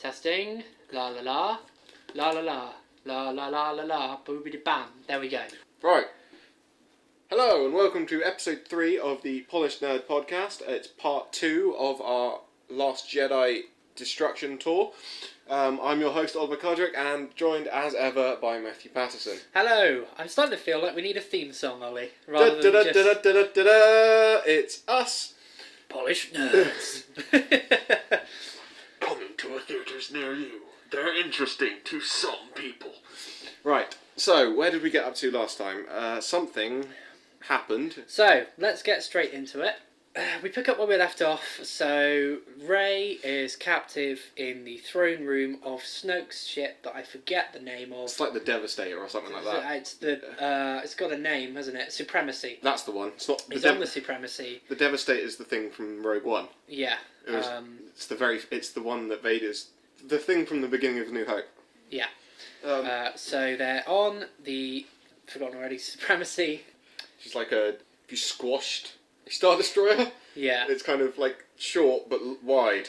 Testing. La la la. La la la. La la la la la. Boobity bam. There we go. Right. Hello and welcome to episode 3 of the Polished Nerd podcast. It's part 2 of our Last Jedi destruction tour. I'm your host Oliver Codrick and joined as ever by Matthew Patterson. Hello. I'm starting to feel like we need a theme song, Ollie. Rather than just... It's us. Polished Nerds. Coming to a theatres near you. They're interesting to some people. Right, so where did we get up to last time? Something happened. So, let's get straight into it. We pick up where we left off. So, Rey is captive in the throne room of Snoke's ship that I forget the name of. It's like the Devastator or something like that. It's got a name, hasn't it? Supremacy. That's the one. It's not. He's on the Supremacy. The Devastator is the thing from Rogue One. Yeah. It's the one that Vader's. The thing from the beginning of New Hope. Yeah. So they're on the forgotten already Supremacy. She's like if you squashed a Star Destroyer. Yeah. It's kind of like short but wide.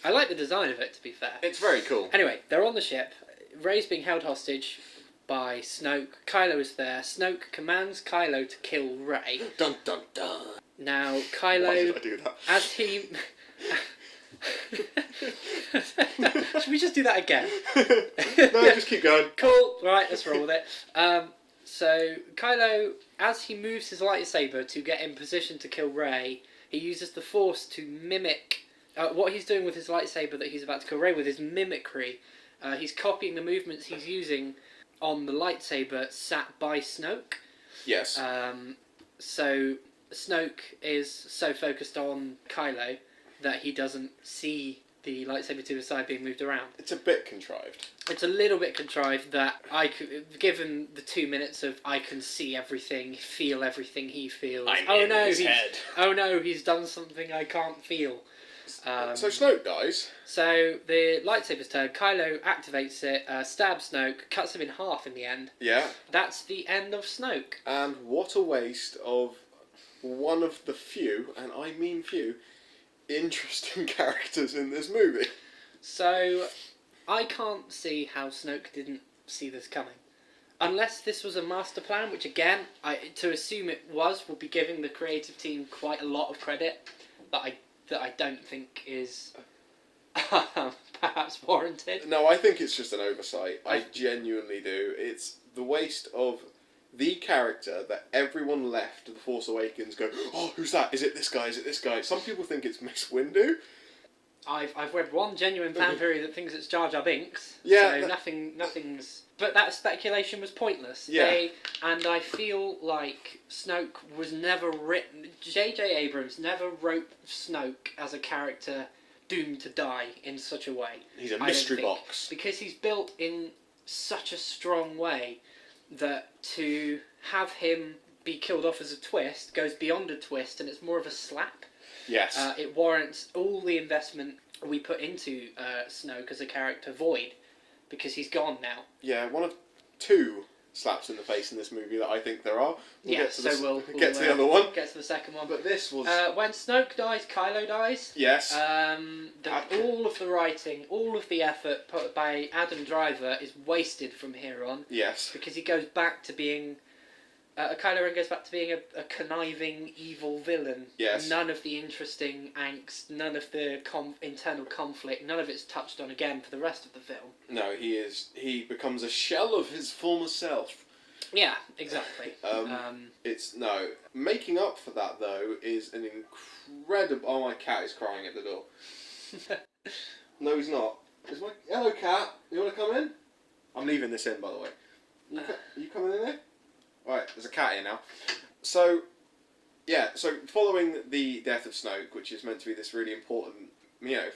I like the design of it, to be fair. It's very cool. Anyway, they're on the ship. Rey's being held hostage by Snoke. Kylo is there. Snoke commands Kylo to kill Rey. Dun dun dun. Now Kylo, why did I do that? as he. Should we just do that again? No, just keep going. Cool. Right, let's roll with it. So Kylo, as he moves his lightsaber to get in position to kill Rey, he uses the Force to mimic what he's doing with his lightsaber that he's about to kill Rey with is mimicry. He's copying the movements he's using on the lightsaber sat by Snoke. Yes. So Snoke is so focused on Kylo that he doesn't see the lightsaber to his side being moved around. It's a bit contrived. It's a little bit contrived that given the 2 minutes of I can see everything, feel everything he feels. I'm in his head. Oh no, he's done something I can't feel. So Snoke dies. So the lightsaber's turned, Kylo activates it, stabs Snoke, cuts him in half in the end. Yeah. That's the end of Snoke. And what a waste of one of the few, and I mean few, interesting characters in this movie. So, I can't see how Snoke didn't see this coming. Unless this was a master plan, which again, to assume it was, would be giving the creative team quite a lot of credit that I don't think is perhaps warranted. No, I think it's just an oversight. I genuinely do. It's the waste of the character that everyone left The Force Awakens go, oh, who's that? Is it this guy? Is it this guy? Some people think it's Mace Windu. I've read one genuine fan theory that thinks it's Jar Jar Binks. Yeah. So nothing's... But that speculation was pointless. Yeah. And I feel like Snoke was never written... J.J. Abrams never wrote Snoke as a character doomed to die in such a way. He's a mystery box. Because he's built in such a strong way that to have him be killed off as a twist goes beyond a twist and it's more of a slap. Yes. It warrants all the investment we put into Snoke as a character void because he's gone now. Yeah, one of two slaps in the face in this movie that I think there are. We'll get to the other one. Get to the second one. But this was... when Snoke dies, Kylo dies. Yes. All of the writing, all of the effort put by Adam Driver is wasted from here on. Yes. Because he goes back to being... Kylo Ren goes back to being a conniving, evil villain. Yes. None of the interesting angst, none of the internal conflict, none of it's touched on again for the rest of the film. No, he becomes a shell of his former self. Yeah, exactly. Making up for that though is an incredible... Oh, my cat is crying at the door. No, he's not. Hello, cat. You want to come in? I'm leaving this in, by the way. Are you coming in there? Right, there's a cat here now. So following the death of Snoke, which is meant to be this really important,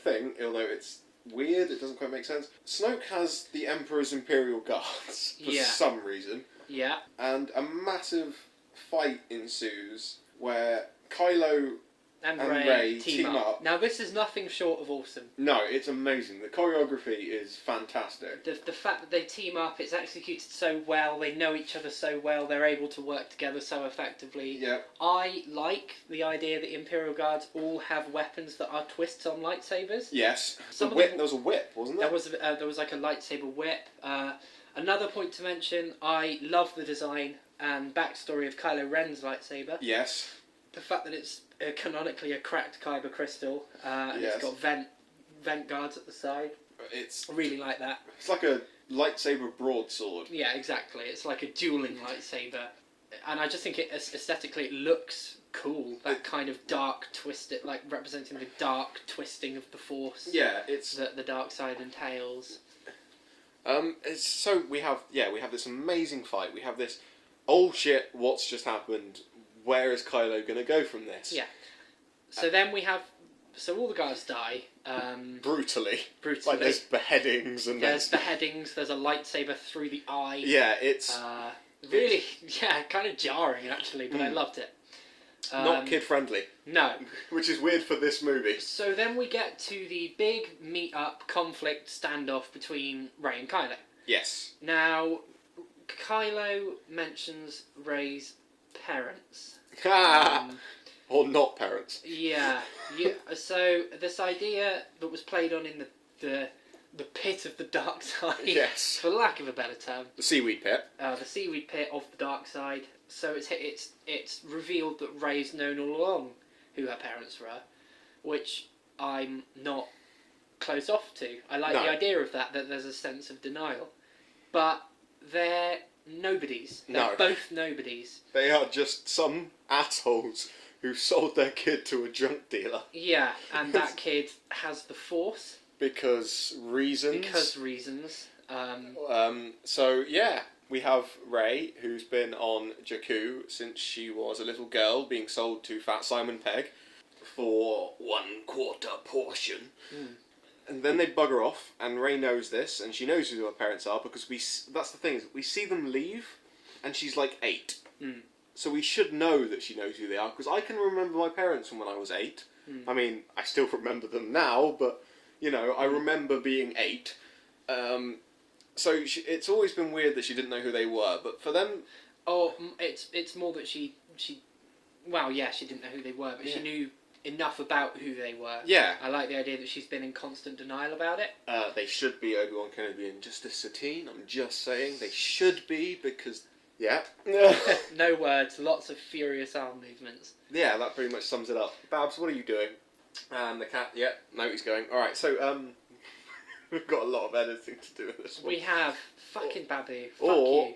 thing, although it's weird, it doesn't quite make sense. Snoke has the Emperor's Imperial Guards for some reason. Yeah. And a massive fight ensues where Kylo and and Rey, Rey team team up. up. Now this is nothing short of awesome. No, it's amazing. The choreography is fantastic. The fact that they team up, it's executed so well, they know each other so well, they're able to work together so effectively. Yeah. I like the idea that Imperial Guards all have weapons that are twists on lightsabers. Yes. Some The of whip. them- There was a whip, wasn't there? There was like a lightsaber whip. Another point to mention, I love the design and backstory of Kylo Ren's lightsaber. Yes. The fact that it's canonically a cracked kyber crystal, and Yes. it's got vent guards at the side. It's I really like that. like a lightsaber broadsword. Yeah, exactly. It's like a dueling lightsaber, and I just think aesthetically it looks cool. That kind of dark twisted, like representing the dark twisting of the Force. Yeah, it's That the dark side entails. it's so we have this amazing fight. We have this, oh shit, what's just happened? Where is Kylo gonna go from this? Yeah. So then we have, all the guards die. Brutally. Brutally. Like there's beheadings and There's beheadings. There's a lightsaber through the eye. yeah, it's Really, kind of jarring actually, but I loved it. not kid friendly, No. which is weird for this movie. So then we get to the big meet-up conflict standoff between Rey and Kylo. Yes. Now, Kylo mentions Rey's parents. Or not parents. Yeah. So this idea that was played on in the pit of the dark side, Yes. for lack of a better term, The seaweed pit. the seaweed pit of the dark side. So it's revealed that Rey's known all along who her parents were, which I'm not closed off to. I like No. the idea of that there's a sense of denial, but they're nobodies. They're No. both nobodies. They are just some assholes who sold their kid to a junk dealer. Yeah, and that kid has the Force Because reasons. because reasons. So yeah, we have Rey, who's been on Jakku since she was a little girl, being sold to Fat Simon Pegg for 1/4 portion. And then they bugger off, and Rey knows this, and she knows who her parents are because that's the thing, is we see them leave, and she's like 8. So we should know that she knows who they are, because I can remember my parents from when I was 8. I mean, I still remember them now, but, you know, I remember being 8. So it's always been weird that she didn't know who they were, but for them... Oh, it's more that she well, yeah, she didn't know who they were, but she knew enough about who they were. Yeah. I like the idea that she's been in constant denial about it. They should be Obi-Wan Kenobi and Justice Satine, I'm just saying. They should be, because... Yeah. No words, lots of furious arm movements. Yeah, that pretty much sums it up. Babs, what are you doing? And the cat, yeah, no, he's going. Alright, so, we've got a lot of editing to do in this one. We have fucking Babu. Fuck Or- you.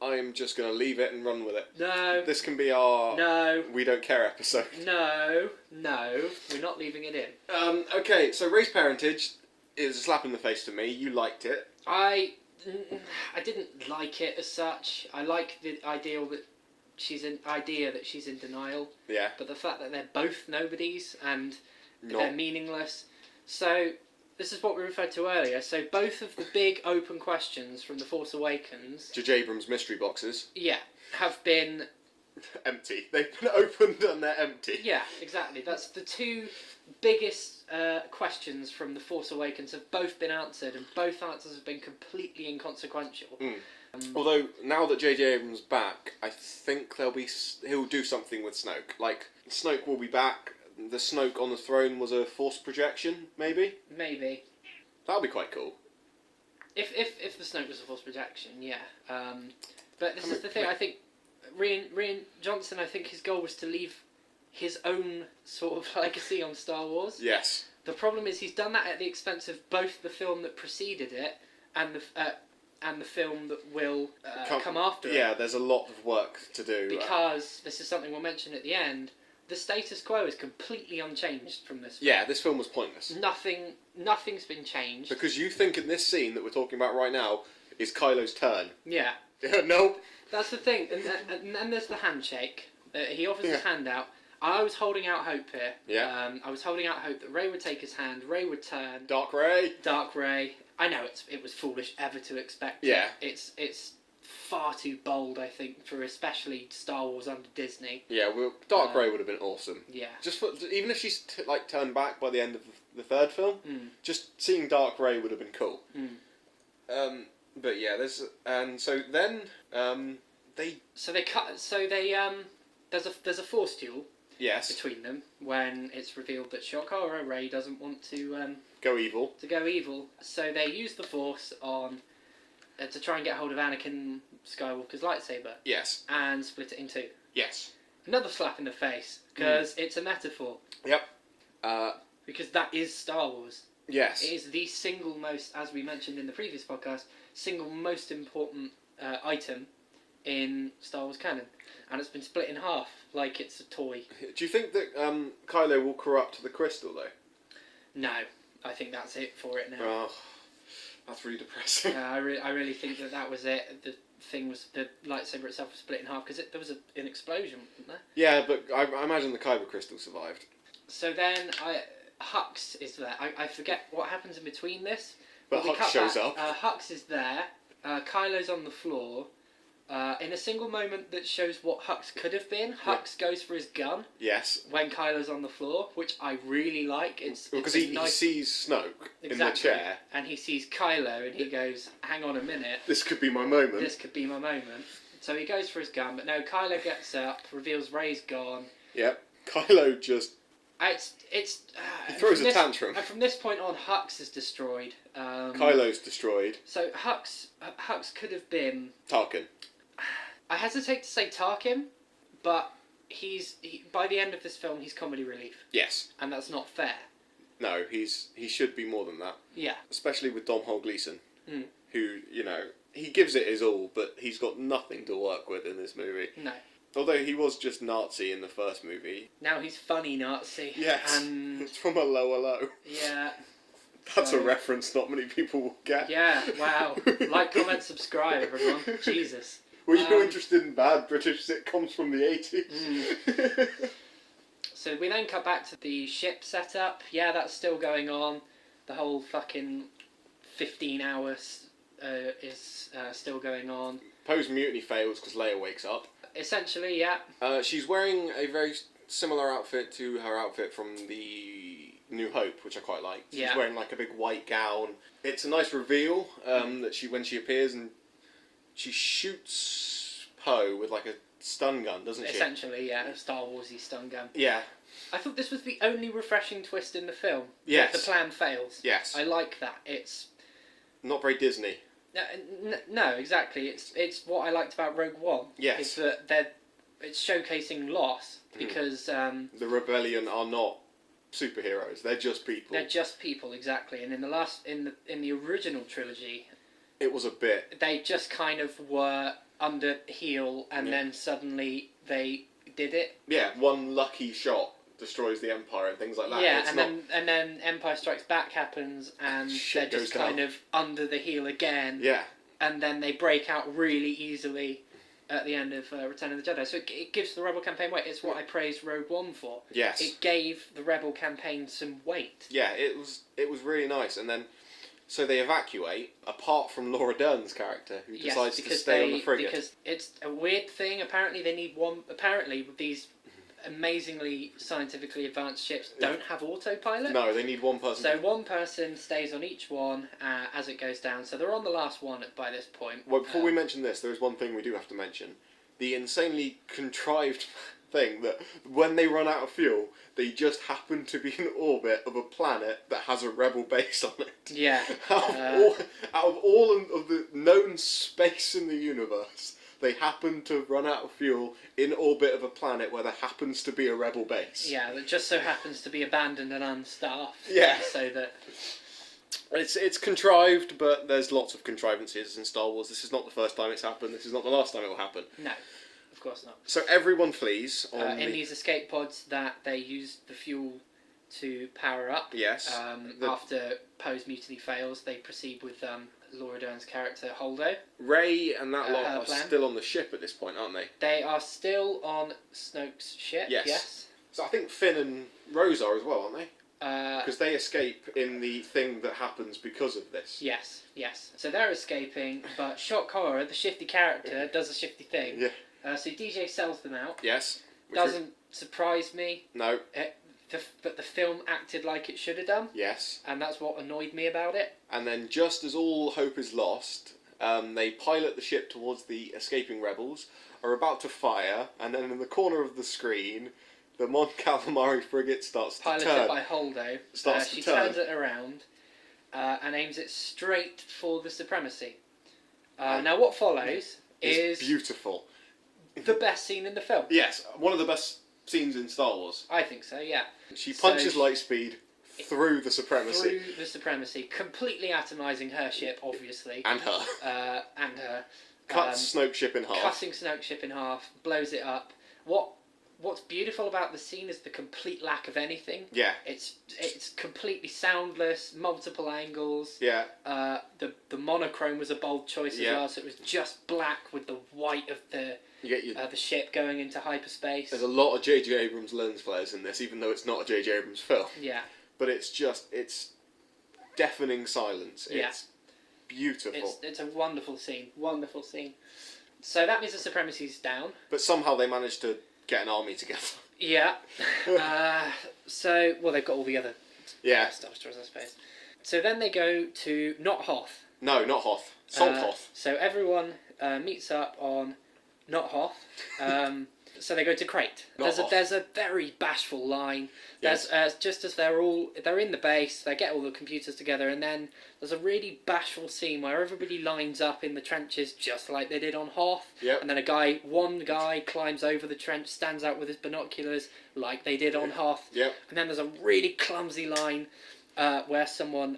I'm just going to leave it and run with it. No. This can be our No. We Don't Care episode. No. We're not leaving it in. Okay, so Rey's parentage is a slap in the face to me. You liked it. I didn't like it as such. I like the idea that she's in denial. Yeah. But the fact that they're both nobodies and Not. they're meaningless. So this is what we referred to earlier. So both of the big open questions from The Force Awakens, J.J. Abrams' mystery boxes. yeah, have been... Empty. They've been opened and they're empty. Yeah, exactly. That's the two biggest questions from The Force Awakens have both been answered, and both answers have been completely inconsequential. Although, now that J.J. Abrams is back, I think he'll do something with Snoke. Like, Snoke will be back. The Snoke on the throne was a Force projection, maybe? Maybe. That'll be quite cool. If the Snoke was a Force projection, yeah. But this is the thing, I think Rian Johnson, I think his goal was to leave his own sort of legacy on Star Wars. Yes. The problem is he's done that at the expense of both the film that preceded it and the film that will come after it. Yeah, there's a lot of work to do. Because, this is something we'll mention at the end, the status quo is completely unchanged from this film. Yeah, this film was pointless. Nothing's been changed. Because you think in this scene that we're talking about right now is Kylo's turn. Yeah. Nope. That's the thing. And then there's the handshake. He offers his hand out. I was holding out hope here. Yeah. I was holding out hope that Rey would take his hand, Rey would turn. Dark Rey. Dark Rey. I know it was foolish ever to expect. Yeah. It's far too bold, I think, for especially Star Wars under Disney. Yeah, well, Dark Rey would have been awesome. Yeah. Just for, even if she's turned back by the end of the third film, just seeing Dark Rey would have been cool. But yeah, there's so then they there's a force duel. Yes. Between them when it's revealed that Shokara Rey doesn't want to go evil. So they use the Force on to try and get hold of Anakin Skywalker's lightsaber. Yes. And split it in two. Yes. Another slap in the face because it's a metaphor. Yep. Because that is Star Wars. Yes. It is the single most, as we mentioned in the previous podcast, single most important item in Star Wars canon. And it's been split in half, like it's a toy. Do you think that Kylo will corrupt the crystal, though? No, I think that's it for it now. Oh, that's really depressing. I really think that was it. The thing was, the lightsaber itself was split in half, because there was an explosion, wasn't there? Yeah, but I imagine the Kyber crystal survived. So then, Hux is there. I forget what happens in between this. But Hux shows up. Hux is there. Kylo's on the floor. In a single moment that shows what Hux could have been, Hux goes for his gun. Yes. When Kylo's on the floor, which I really like. Because he sees Snoke in the chair. And he sees Kylo and he goes, hang on a minute. This could be my moment. This could be my moment. So he goes for his gun, but no, Kylo gets up, reveals Rey's gone. Yep. Kylo just... he throws a tantrum. And from this point on, Hux is destroyed. Kylo's destroyed. So Hux could have been... Tarkin. I hesitate to say Tarkin, but by the end of this film, he's comedy relief. Yes. And that's not fair. No, he should be more than that. Yeah. Especially with Domhnall Gleeson, who, he gives it his all, but he's got nothing to work with in this movie. No. Although he was just Nazi in the first movie. Now he's funny Nazi. Yes. And it's from a lower low. Yeah. That's a reference not many people will get. Yeah, wow. Like, comment, subscribe, everyone. Jesus. Were you interested in bad British sitcoms from the 80s? So we then cut back to the ship setup. Yeah, that's still going on. The whole fucking 15 hours is still going on. Poe's mutiny fails because Leia wakes up. Essentially, yeah. She's wearing a very similar outfit to her outfit from the New Hope, which I quite like. She's wearing like a big white gown. It's a nice reveal that when she appears and she shoots Poe with like a stun gun, doesn't she? Essentially, yeah, a Star Warsy stun gun. Yeah. I thought this was the only refreshing twist in the film. Yes. The plan fails. Yes. I like that. It's not very Disney. No, exactly. It's what I liked about Rogue One. Yes. Is that it's showcasing loss because the rebellion are not superheroes. They're just people. They're just people, exactly. And in the original trilogy, it was a bit. They just kind of were under heel, and then suddenly they did it. Yeah, one lucky shot destroys the Empire and things like that. Yeah, and then Empire Strikes Back happens, and they're just kind of under the heel again. Yeah. And then they break out really easily at the end of Return of the Jedi. So it gives the Rebel campaign weight. It's what I praised Rogue One for. Yes. It gave the Rebel campaign some weight. Yeah, it was really nice, and then. So they evacuate, apart from Laura Dern's character, who decides to stay on the frigate. Because it's a weird thing. Apparently they need one... Apparently, these amazingly scientifically advanced ships don't have autopilot. No, they need one person. So one person stays on each one as it goes down. So they're on the last one by this point. Well, before we mention this, there is one thing we do have to mention. The insanely contrived thing that when they run out of fuel, they just happen to be in orbit of a planet that has a rebel base on it. Yeah. Out of all of the known space in the universe, they happen to run out of fuel in orbit of a planet where there happens to be a rebel base. Yeah, that just so happens to be abandoned and unstaffed. Yeah. So that... It's contrived, but there's lots of contrivances in Star Wars. This is not the first time it's happened. This is not the last time it will happen. No. Of course not. So everyone flees in these escape pods that they use the fuel to power up. Yes. After Poe's mutiny fails, they proceed with Laura Dern's character Holdo. Rey and that lot are still on the ship at this point, aren't they? They are still on Snoke's ship. Yes. So I think Finn and Rose are as well, aren't they? Because they escape in the thing that happens because of this. Yes. So they're escaping, but Shock Horror, the shifty character, does a shifty thing. Yeah. So DJ sells them out. Yes. Doesn't surprise me. No. But the film acted like it should have done. Yes. And that's what annoyed me about it. And then just as all hope is lost, they pilot the ship towards the escaping rebels, are about to fire, and then in the corner of the screen, the Mon Calamari frigate starts to turn. Piloted by Holdo. She turns it around and aims it straight for the Supremacy. Now what follows is beautiful. The best scene in the film. Yes, one of the best scenes in Star Wars. I think so, yeah. She punches Lightspeed through the Supremacy. Through the Supremacy, completely atomising her ship, obviously. And her. And her. Cuts Snoke's ship in half. Cutting Snoke's ship in half, blows it up. What's beautiful about the scene is the complete lack of anything. Yeah. It's completely soundless, multiple angles. Yeah. The monochrome was a bold choice as well, so it was just black with the white of the ship going into hyperspace. There's a lot of J.J. Abrams lens flares in this, even though it's not a J.J. Abrams film. Yeah. But it's deafening silence. It's beautiful. It's a wonderful scene. Wonderful scene. So that means the Supremacy's down. But somehow they managed to get an army together. Yeah. They've got all the other Star Destroyers, I suppose. So then they go to not Hoth. No, not Hoth. Salt Hoth. So everyone meets up on not Hoth. So they go to Crate. There's a very bashful line. There's just as they're in the base, they get all the computers together, and then there's a really bashful scene where everybody lines up in the trenches just like they did on Hoth. Yep. And then one guy climbs over the trench, stands out with his binoculars like they did on Hoth. Yep. And then there's a really clumsy line where someone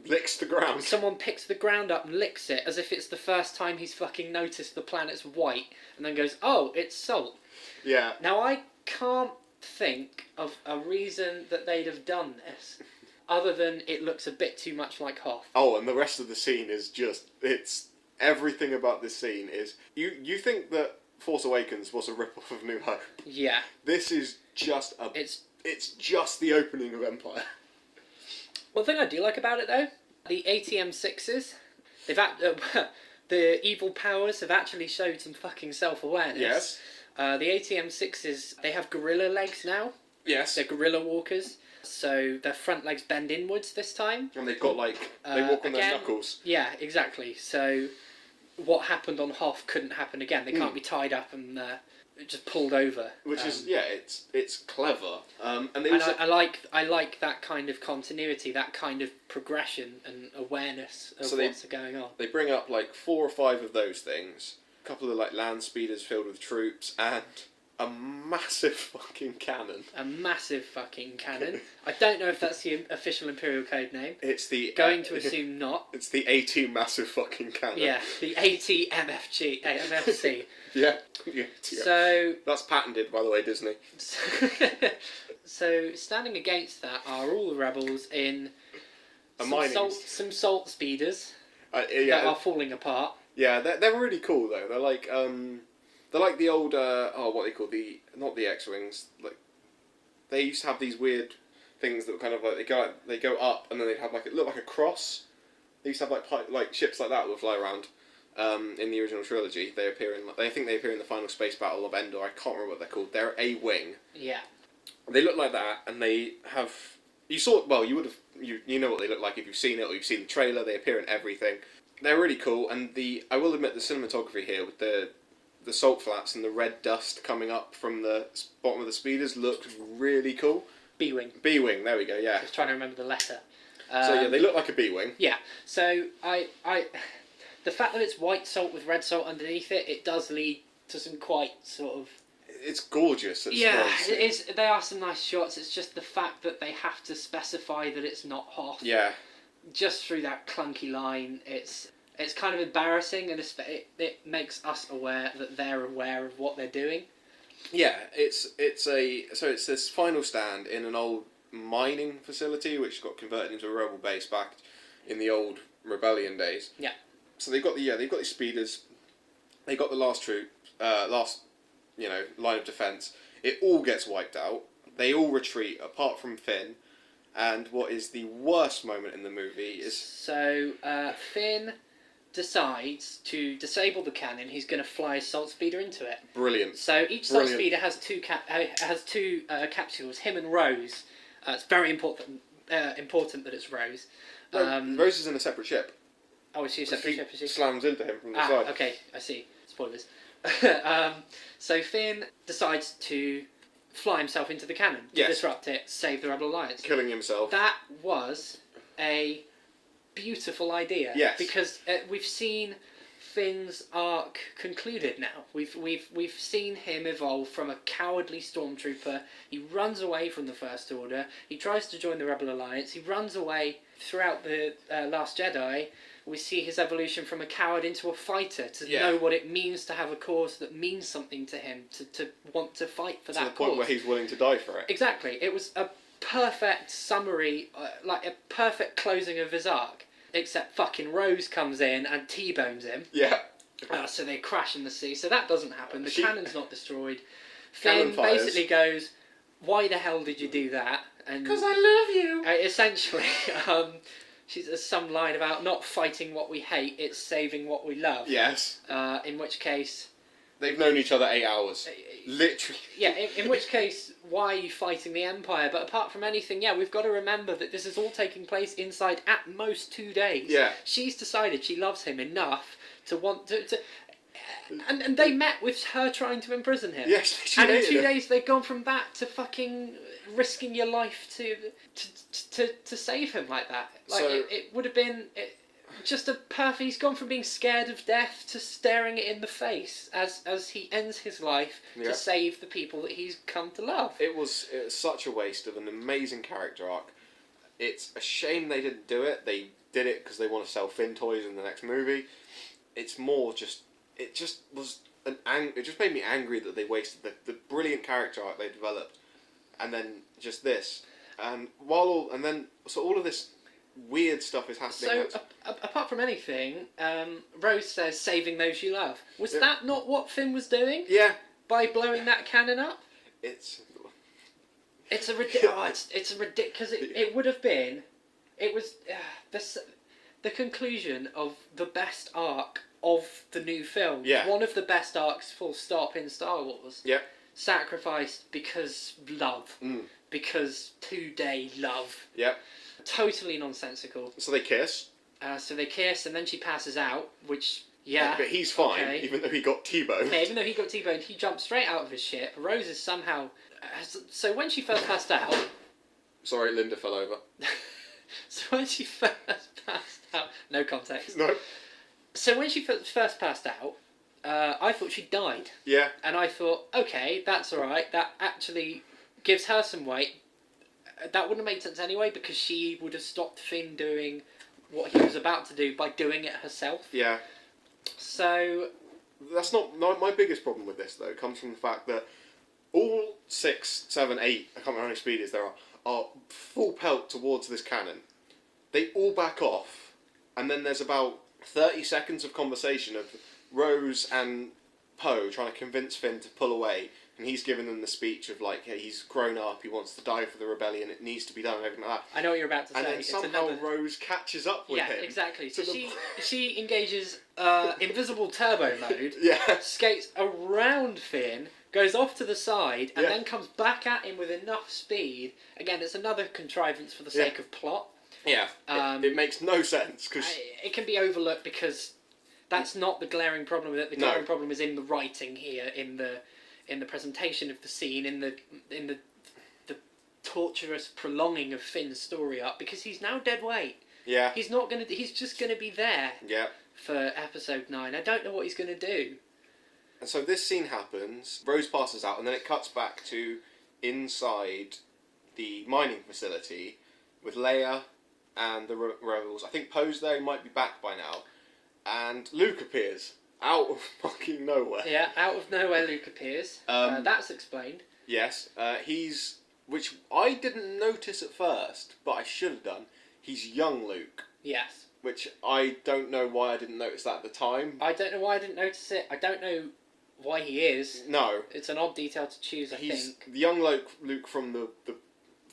licks the ground. Someone picks the ground up and licks it as if it's the first time he's fucking noticed the planet's white, and then goes, "Oh, it's salt." Yeah. Now I can't think of a reason that they'd have done this, other than it looks a bit too much like Hoth. Oh, and the rest of the scene is it's everything about this scene is you think that Force Awakens was a rip-off of New Hope. Yeah. This is just it's just the opening of Empire. One thing I do like about it though, the ATM-6s, the evil powers have actually showed some fucking self-awareness. Yes. The ATM-6s, they have gorilla legs now. Yes. They're gorilla walkers. So their front legs bend inwards this time. And they've got they walk on their knuckles. Yeah, exactly. So what happened on Hoth couldn't happen again. They can't be tied up and just pulled over. Which is it's clever. And I like that kind of continuity, that kind of progression and awareness of what's going on. They bring up 4 or 5 of those things. A couple of land speeders filled with troops and a massive fucking cannon. A massive fucking cannon. I don't know if that's the official Imperial Code name. It's the going to assume not. It's the AT massive fucking cannon. Yeah, the AT MFC. Yeah. So that's patented, by the way, Disney. So standing against that are all the rebels in some salt speeders that are falling apart. Yeah, they're really cool though. They're like the old what they call not the X-wings. They used to have these weird things that were kind of they go up and then they'd have it look like a cross. They used to have like ships like that would fly around. In the original trilogy, they appear in. I think they appear in the final space battle of Endor. I can't remember what they're called. They're a wing. Yeah. They look like that, and they have. You saw. Well, you would have. You know what they look like if you've seen it or you've seen the trailer. They appear in everything. They're really cool, and I will admit the cinematography here with the salt flats and the red dust coming up from the bottom of the speeders looked really cool. B-wing. B-wing. There we go. Yeah. Just trying to remember the letter. So they look like a B-wing. Yeah. So the fact that it's white salt with red salt underneath it does lead to some quite sort of. It's gorgeous. It is. There are some nice shots. It's just the fact that they have to specify that it's not Hoth. Yeah. Just through that clunky line, it's kind of embarrassing, and it makes us aware that they're aware of what they're doing. Yeah, it's this final stand in an old mining facility which got converted into a rebel base back in the old rebellion days. Yeah. So they've got these speeders, they got the last line of defence. It all gets wiped out. They all retreat apart from Finn, And what is the worst moment in the movie is... So, Finn decides to disable the cannon. He's going to fly his salt speeder into it. Brilliant. So each salt speeder has two capsules. Him and Rose. It's very important that it's Rose. Rose is in a separate ship. Oh, is she a separate ship? Is she? Slams into him from the side. Okay, I see. Spoilers. So Finn decides to fly himself into the cannon to disrupt it, save the Rebel Alliance. Killing himself. That was a beautiful idea. Yes. Because we've seen Finn's arc concluded now. We've seen him evolve from a cowardly stormtrooper. He runs away from the First Order. He tries to join the Rebel Alliance. He runs away throughout the Last Jedi. We see his evolution from a coward into a fighter, to know what it means to have a cause that means something to him, to want to fight for that cause. To the point where he's willing to die for it. Exactly. It was a perfect summary, like a perfect closing of his arc. Except fucking Rose comes in and T-bones him. Yeah. So they crash in the sea. So that doesn't happen. The cannon's not destroyed. Cannon Finn basically goes, "Why the hell did you do that?" And because I love you. Essentially, there's some line about not fighting what we hate, it's saving what we love. Yes. In which case... They've known each other 8 hours. Literally. Yeah, in which case, why are you fighting the Empire? But apart from anything, we've got to remember that this is all taking place inside at most 2 days. Yeah. She's decided she loves him enough to want to and they met with her trying to imprison him. Yes, and in 2 days they've gone from that to fucking risking your life to save him like that. Like, so, it would have been... just a perfect... He's gone from being scared of death to staring it in the face as he ends his life to save the people that he's come to love. It was such a waste of an amazing character arc. It's a shame they didn't do it. They did it because they want to sell Finn toys in the next movie. It's more just... It just was it just made me angry that they wasted the brilliant character arc they developed, and then just this. And all of this weird stuff is happening. So, apart from anything, Rose says, "Saving those you love." Was that not what Finn was doing? Yeah. By blowing that cannon up? It's a ridiculous... it's a ridiculous... It would have been... It was... the conclusion of the best arc of the new film. Yeah. One of the best arcs, full stop, in Star Wars. Yeah. Sacrificed because love. Because 2-day love. Yeah. Totally nonsensical. So they kiss. And then she passes out, which, but he's fine, even though he got T-boned. Yeah, even though he got T-boned, he jumped straight out of his ship. Rose is somehow... so when she first passed out... Sorry, Linda fell over. So when she first passed out... No context. No. So when she first passed out, I thought she died. Yeah. And I thought, okay, that's alright. That actually gives her some weight. That wouldn't have made sense anyway, because she would have stopped Finn doing what he was about to do by doing it herself. Yeah. So... That's not my biggest problem with this, though. It comes from the fact that all 6, 7, 8, I can't remember how many speeders there are full pelt towards this cannon. They all back off, and then there's about 30 seconds of conversation of Rose and Poe trying to convince Finn to pull away, and he's giving them the speech of like, hey, he's grown up, he wants to die for the rebellion, it needs to be done, and everything like that. I know what you're about to say. And then somehow Rose catches up with him. Yeah, exactly. So she engages invisible turbo mode, skates around Finn, goes off to the side, and then comes back at him with enough speed. Again, it's another contrivance for the sake of plot. Yeah, it makes no sense. Cause it can be overlooked because that's not the glaring problem with it. The glaring problem is in the writing here, in the presentation of the scene, in the torturous prolonging of Finn's story up, because he's now dead weight. Yeah. He's just gonna be there. Yeah. For episode 9. I don't know what he's gonna do. And so this scene happens, Rose passes out, and then it cuts back to inside the mining facility with Leia and the rebels. I think Poe's there, he might be back by now. And Luke appears. Out of fucking nowhere. Yeah, out of nowhere Luke appears. That's explained. Yes. Which I didn't notice at first, but I should have done. He's young Luke. Yes. Which I don't know why I didn't notice that at the time. I don't know why I didn't notice it. I don't know why he is. No. It's an odd detail to choose, I think. The young Luke from the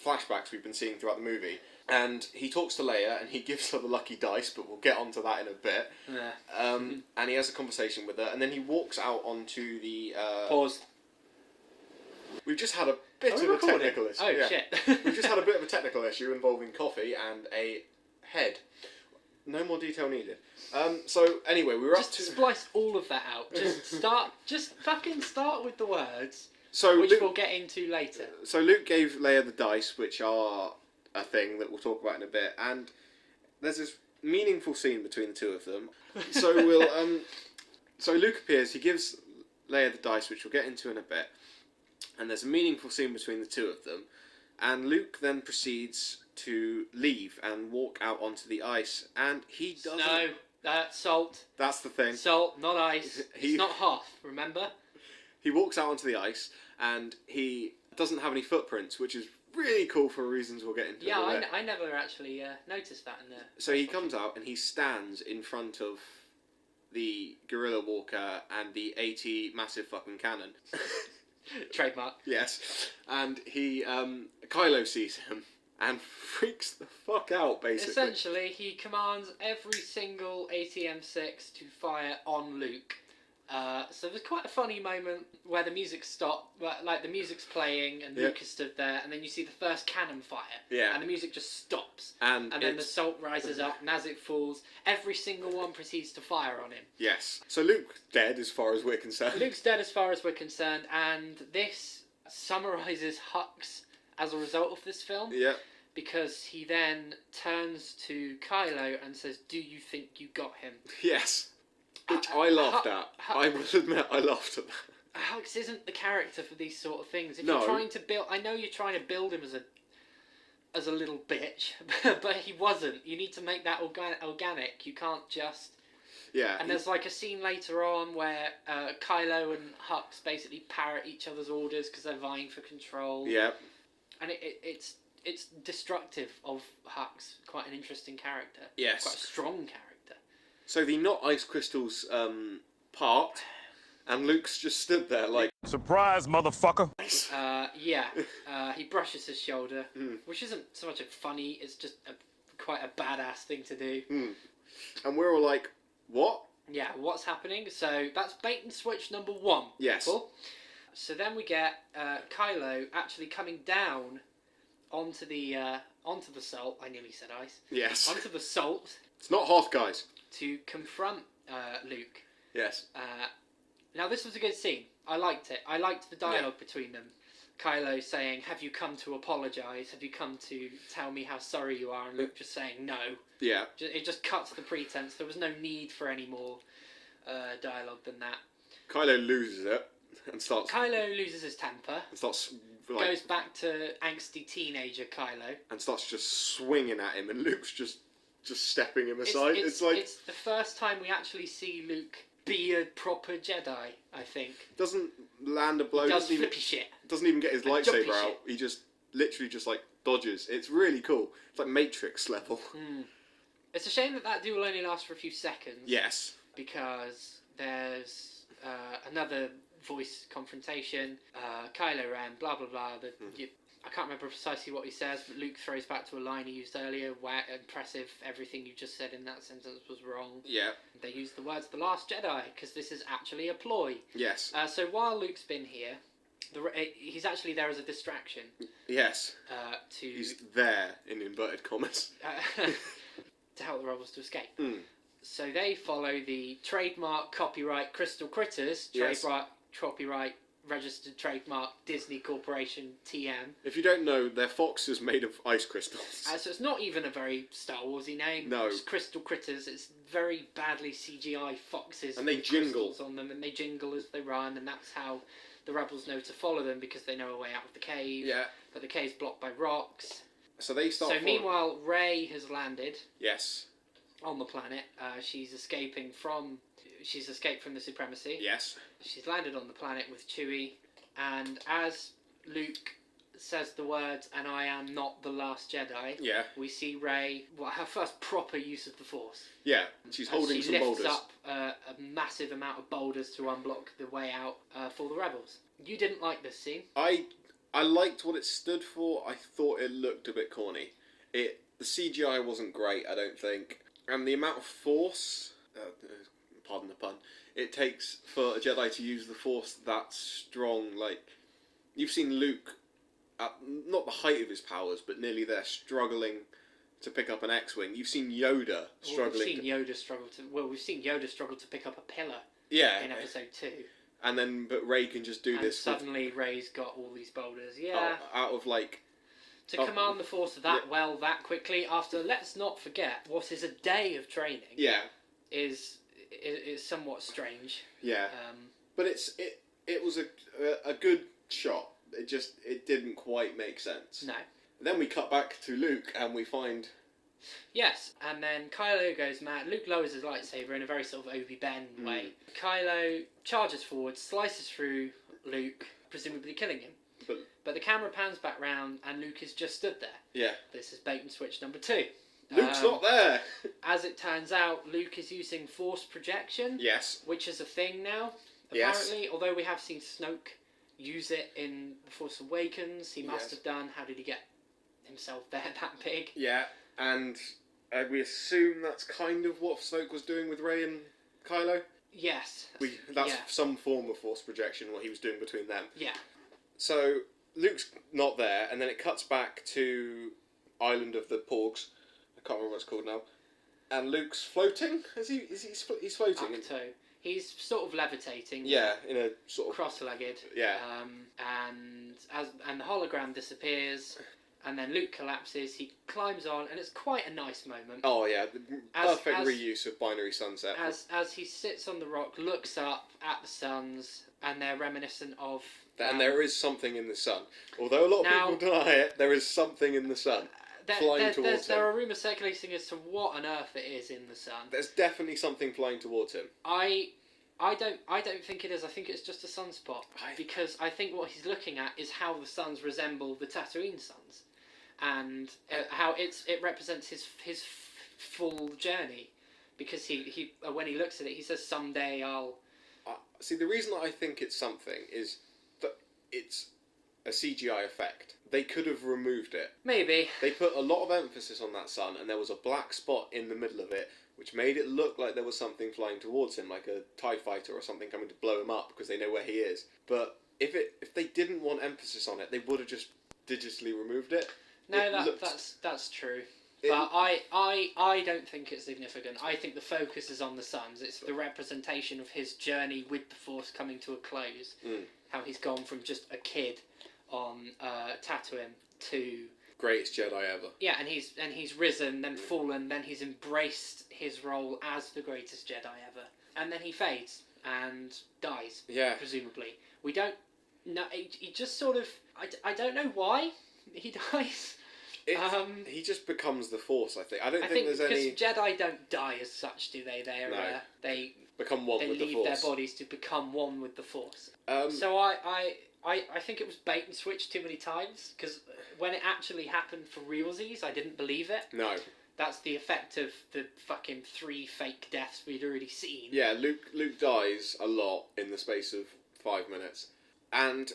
flashbacks we've been seeing throughout the movie. And he talks to Leia, and he gives her the lucky dice, but we'll get onto that in a bit. Yeah. And he has a conversation with her, and then he walks out onto the... Pause. We've just had a bit of a technical issue. Oh, shit. We've just had a bit of a technical issue involving coffee and a head. No more detail needed. So, anyway, we were up to... Just splice all of that out. Just fucking start with the words, so which Luke, we'll get into later. So Luke gave Leia the dice, which are a thing that we'll talk about in a bit, and there's this meaningful scene between the two of them. So so Luke appears, he gives Leia the dice, which we'll get into in a bit, and there's a meaningful scene between the two of them, and Luke then proceeds to leave and walk out onto the ice, and he doesn't... No, that's salt. That's the thing. Salt, not ice. It's not Hoth, remember? He walks out onto the ice, and he doesn't have any footprints, which is really cool for reasons we'll get into. Yeah, I never actually noticed that in the... So he comes out and he stands in front of the gorilla walker and the AT massive fucking cannon. Trademark. Yes. And he, Kylo sees him and freaks the fuck out, basically. Essentially, he commands every single ATM-6 to fire on Luke. So there's quite a funny moment where the music stopped, like the music's playing and Luke is stood there, and then you see the first cannon fire, and the music just stops, and then the salt rises up, and as it falls, every single one proceeds to fire on him. Yes. So Luke's dead as far as we're concerned. Luke's dead as far as we're concerned, and this summarises Hux as a result of this film. Yeah. Because he then turns to Kylo and says, "Do you think you got him?" Yes. Which I laughed at. I will admit, I laughed at that. Hux isn't the character for these sort of things. If No. you're trying to build, I know you're trying to build him as a little bitch, but he wasn't. You need to make that organic. You can't just. Yeah. And there's like a scene later on where Kylo and Hux basically parrot each other's orders because they're vying for control. Yeah. And it's destructive of Hux. Quite an interesting character. Yes. Quite a strong character. So the not ice crystals part, and Luke's just stood there like... Surprise, motherfucker! He brushes his shoulder, which isn't so much a funny, it's just quite a badass thing to do. And we're all like, what? Yeah, what's happening? So that's bait and switch number 1. Yes. People. So then we get Kylo actually coming down onto the salt. I nearly said ice. Yes. Onto the salt. It's not Hoth, guys. To confront Luke. Yes. Now this was a good scene. I liked it. I liked the dialogue between them. Kylo saying, "Have you come to apologise? Have you come to tell me how sorry you are?" And Luke just saying, "No." Yeah. It just cuts the pretense. There was no need for any more dialogue than that. Kylo loses it and starts... Kylo loses his temper. And starts... Goes back to angsty teenager Kylo. And starts just swinging at him, and Luke's just stepping him aside. It's like... It's the first time we actually see Luke be a proper Jedi, I think. Doesn't land a blow. He does flippy shit. Doesn't even get his lightsaber out. Shit. He just literally just like dodges. It's really cool. It's like Matrix level. It's a shame that duel only lasts for a few seconds. Yes. Because there's another voice confrontation. Kylo Ren, blah blah blah. I can't remember precisely what he says, but Luke throws back to a line he used earlier. Wow, impressive, everything you just said in that sentence was wrong. Yeah. They used the words "The Last Jedi" because this is actually a ploy. Yes. So while Luke's been here, he's actually there as a distraction. Yes. He's there, in inverted commas. To help the rebels to escape. So they follow the trademark, copyright, Crystal Critters, trademark, copyright, registered trademark, Disney Corporation, TM. If you don't know, their fox is made of ice crystals. So it's not even a very Star Warsy name. No. It's Crystal Critters. It's very badly CGI foxes. And they jingle. Crystals on them, and they jingle as they run, and that's how the rebels know to follow them, because they know a way out of the cave. Yeah. But the cave's blocked by rocks. So they start... So meanwhile, Rey has landed. Yes. On the planet. She's escaped from the Supremacy. Yes. She's landed on the planet with Chewie, and as Luke says the words, "And I am not the Last Jedi," we see Rey, her first proper use of the Force. Yeah, she's holding some boulders. She lifts up a massive amount of boulders to unblock the way out for the rebels. You didn't like this scene? I I liked what it stood for. I thought it looked a bit corny. The CGI wasn't great, I don't think, and the amount of force, pardon the pun, it takes for a Jedi to use the Force that strong. Like, you've seen Luke at not the height of his powers, but nearly there, struggling to pick up an X-wing. You've seen Yoda struggling. We've seen Yoda struggle to pick up a pillar. Yeah. In Episode 2. And then, but Rey can just do this. Suddenly, Rey's got all these boulders. Yeah. Out of like. To command the Force well that quickly after, let's not forget, what is a day of training. Yeah. Is somewhat strange. Yeah. But it was a good shot. It didn't quite make sense. No. Then we cut back to Luke and we find. Yes, and then Kylo goes mad. Luke lowers his lightsaber in a very sort of Obi-Ben way. Kylo charges forward, slices through Luke, presumably killing him. But the camera pans back round and Luke is just stood there. Yeah. This is bait and switch number 2. Luke's not there! As it turns out, Luke is using force projection. Yes. Which is a thing now, apparently. Yes. Although we have seen Snoke use it in The Force Awakens. He must have done. How did he get himself there that big? Yeah, and we assume that's kind of what Snoke was doing with Rey and Kylo? Yes. That's some form of force projection, what he was doing between them. Yeah. So, Luke's not there, and then it cuts back to Island of the Porgs. I can't remember what it's called now. And Luke's floating? He's floating? He's sort of levitating. Yeah, in a sort of... cross-legged. Yeah. And the hologram disappears, and then Luke collapses, he climbs on, and it's quite a nice moment. Oh yeah, perfect reuse of Binary Sunset. As he sits on the rock, looks up at the suns, and they're reminiscent of... And there is something in the sun. Although a lot of people deny it, there is something in the sun. Flying towards him. There are rumours circulating as to what on earth it is in the sun. There's definitely something flying towards him. I don't think it is. I think it's just a sunspot. Because I think what he's looking at is how the suns resemble the Tatooine suns, and how it represents his full journey. Because he when he looks at it, he says, "Someday I'll." See, the reason that I think it's something is that it's a CGI effect. They could have removed it. Maybe. They put a lot of emphasis on that sun, and there was a black spot in the middle of it, which made it look like there was something flying towards him, like a TIE fighter or something coming to blow him up, because they know where he is. But if they didn't want emphasis on it, they would have just digitally removed it. No, that's true. But I don't think it's significant. I think the focus is on the suns. It's the representation of his journey with the Force coming to a close. How he's gone from just a kid on Tatooine to greatest Jedi ever. Yeah, and he's risen, then fallen, then he's embraced his role as the greatest Jedi ever, and then he fades and dies. Yeah, presumably. We don't know. He just sort of. I don't know why he dies. He just becomes the Force, I think. I don't think there's any... Because Jedi don't die as such, do they? They become one with the Force. They leave their bodies to become one with the Force. So I think it was bait and switch too many times, because when it actually happened for realsies, I didn't believe it. No. That's the effect of the fucking 3 fake deaths we'd already seen. Yeah, Luke dies a lot in the space of 5 minutes. And...